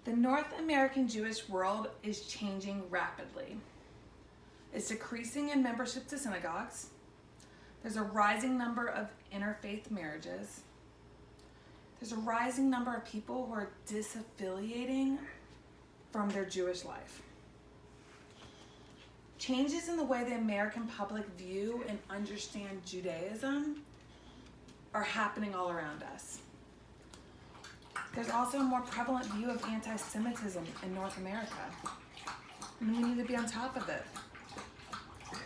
The North American Jewish world is changing rapidly. It's decreasing in membership to synagogues. There's a rising number of interfaith marriages. There's a rising number of people who are disaffiliating from their Jewish life. Changes in the way the American public view and understand Judaism are happening all around us. There's also a more prevalent view of anti-Semitism in North America, and we need to be on top of it.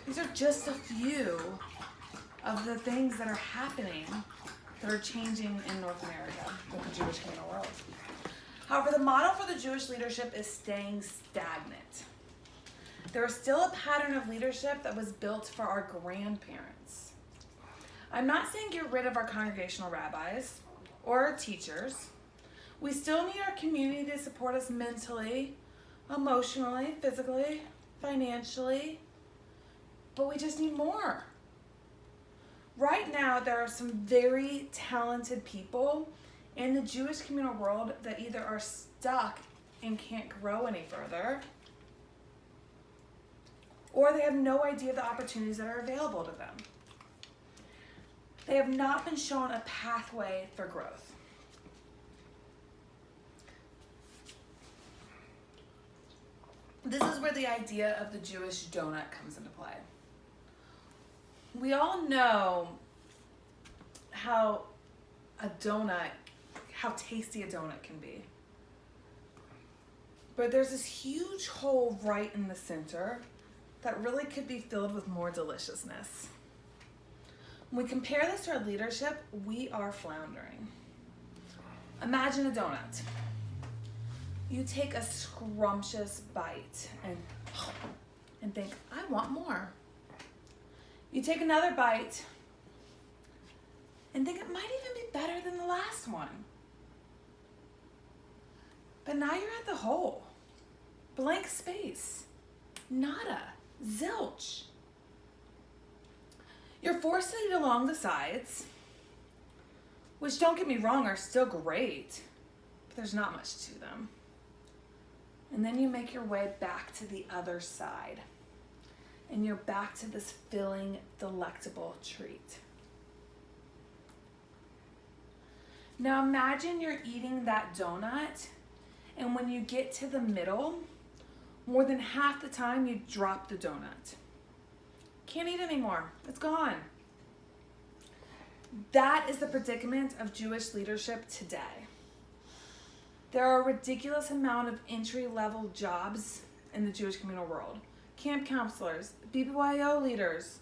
These are just a few of the things that are happening that are changing in North America with the Jewish communal world. However, the model for the Jewish leadership is staying stagnant. There is still a pattern of leadership that was built for our grandparents. I'm not saying get rid of our congregational rabbis or our teachers. We still need our community to support us mentally, emotionally, physically, financially, but we just need more. Right now, there are some very talented people in the Jewish communal world that either are stuck and can't grow any further, or they have no idea of the opportunities that are available to them. They have not been shown a pathway for growth. This is where the idea of the Jewish donut comes into play. We all know how tasty a donut can be. But there's this huge hole right in the center that really could be filled with more deliciousness. When we compare this to our leadership, we are floundering. Imagine a donut. You take a scrumptious bite and think, I want more. You take another bite and think it might even be better than the last one. But now you're at the hole. Blank space. Nada. Zilch. You're forced to eat along the sides, which, don't get me wrong, are still great, but there's not much to them. And then you make your way back to the other side, and you're back to this filling, delectable treat. Now imagine you're eating that donut, and when you get to the middle, more than half the time you drop the donut. Can't eat anymore. It's gone. That is the predicament of Jewish leadership today. There are a ridiculous amount of entry-level jobs in the Jewish communal world. Camp counselors, BBYO leaders,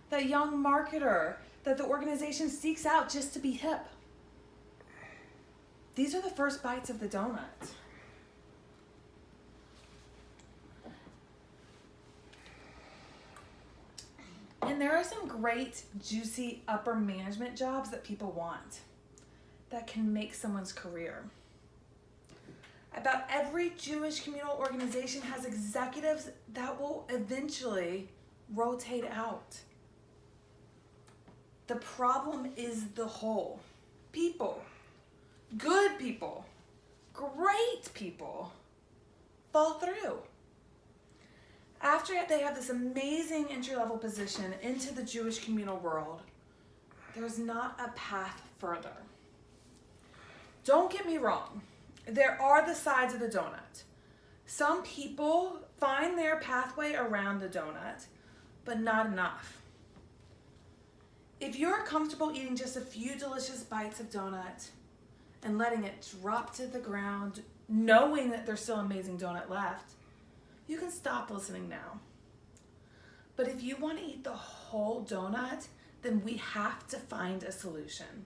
that young marketer that the organization seeks out just to be hip. These are the first bites of the donut. And there are some great, juicy upper management jobs that people want that can make someone's career. About every Jewish communal organization has executives that will eventually rotate out. The problem is the whole. People, good people, great people, fall through. After they have this amazing entry-level position into the Jewish communal world, there's not a path further. Don't get me wrong. There are the sides of the donut. Some people find their pathway around the donut, but not enough. If you're comfortable eating just a few delicious bites of donut and letting it drop to the ground, knowing that there's still amazing donut left, you can stop listening now. But if you want to eat the whole donut, then we have to find a solution.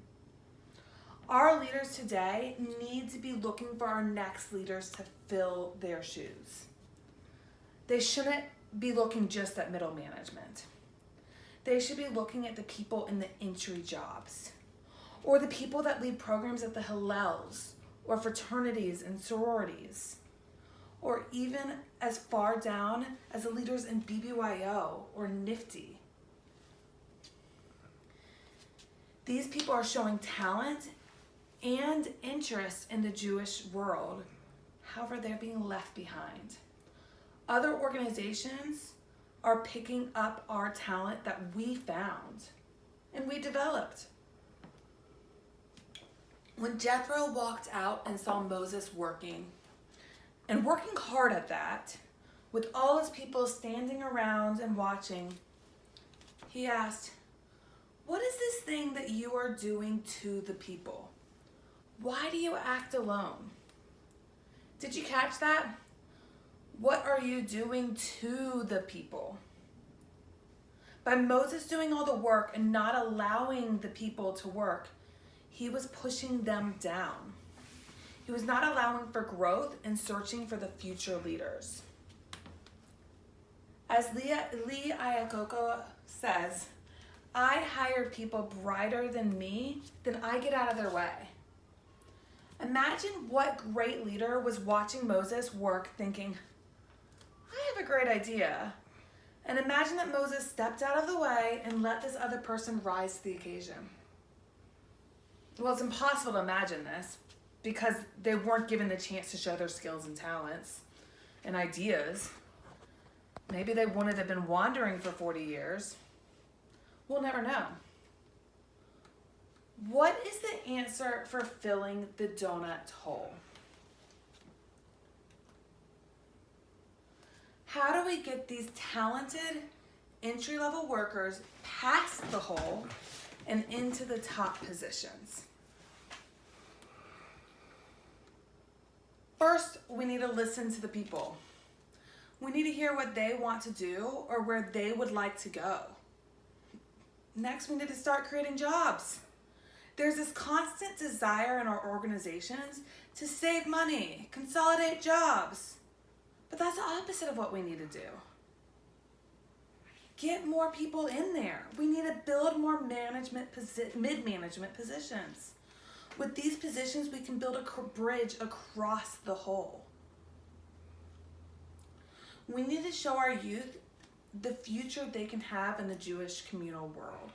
Our leaders today need to be looking for our next leaders to fill their shoes. They shouldn't be looking just at middle management. They should be looking at the people in the entry jobs, or the people that lead programs at the Hillels, or fraternities and sororities, or even as far down as the leaders in BBYO or Nifty. These people are showing talent and interest in the Jewish world. However, they're being left behind. Other organizations are picking up our talent that we found and we developed. When Jethro walked out and saw Moses working, and working hard at that, with all his people standing around and watching, he asked, "What is this thing that you are doing to the people? Why do you act alone?" Did you catch that? What are you doing to the people? By Moses doing all the work and not allowing the people to work, he was pushing them down. He was not allowing for growth and searching for the future leaders. As Lee Iacocca says, "I hire people brighter than me, then I get out of their way." Imagine what great leader was watching Moses work thinking, "I have a great idea." And imagine that Moses stepped out of the way and let this other person rise to the occasion. Well, it's impossible to imagine this because they weren't given the chance to show their skills and talents and ideas. Maybe they wouldn't have been wandering for 40 years. We'll never know. What is the answer for filling the donut hole? How do we get these talented entry-level workers past the hole and into the top positions? First, we need to listen to the people. We need to hear what they want to do or where they would like to go. Next, we need to start creating jobs. There's this constant desire in our organizations to save money, consolidate jobs. But that's the opposite of what we need to do. Get more people in there. We need to build more mid-management positions. With these positions, we can build a bridge across the whole. We need to show our youth the future they can have in the Jewish communal world.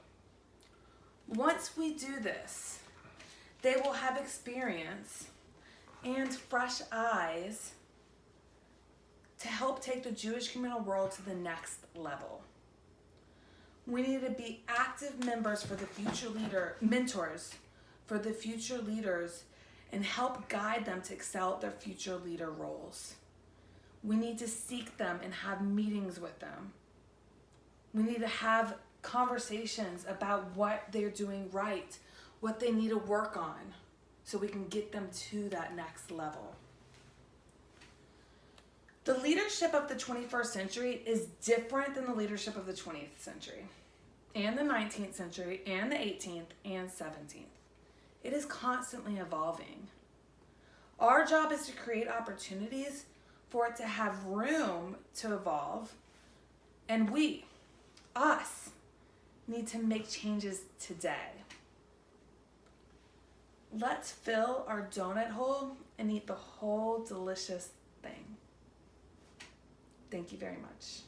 Once we do this, they will have experience and fresh eyes to help take the Jewish communal world to the next level. We need to be active members for the future mentors for the future leaders and help guide them to excel at their future leader roles. We need to seek them and have meetings with them. We need to have conversations about what they're doing right, what they need to work on, so we can get them to that next level. The leadership of the 21st century is different than the leadership of the 20th century, and the 19th century, and the 18th and 17th. It is constantly evolving. Our job is to create opportunities for it to have room to evolve, and us, need to make changes today. Let's fill our donut hole and eat the whole delicious thing. Thank you very much.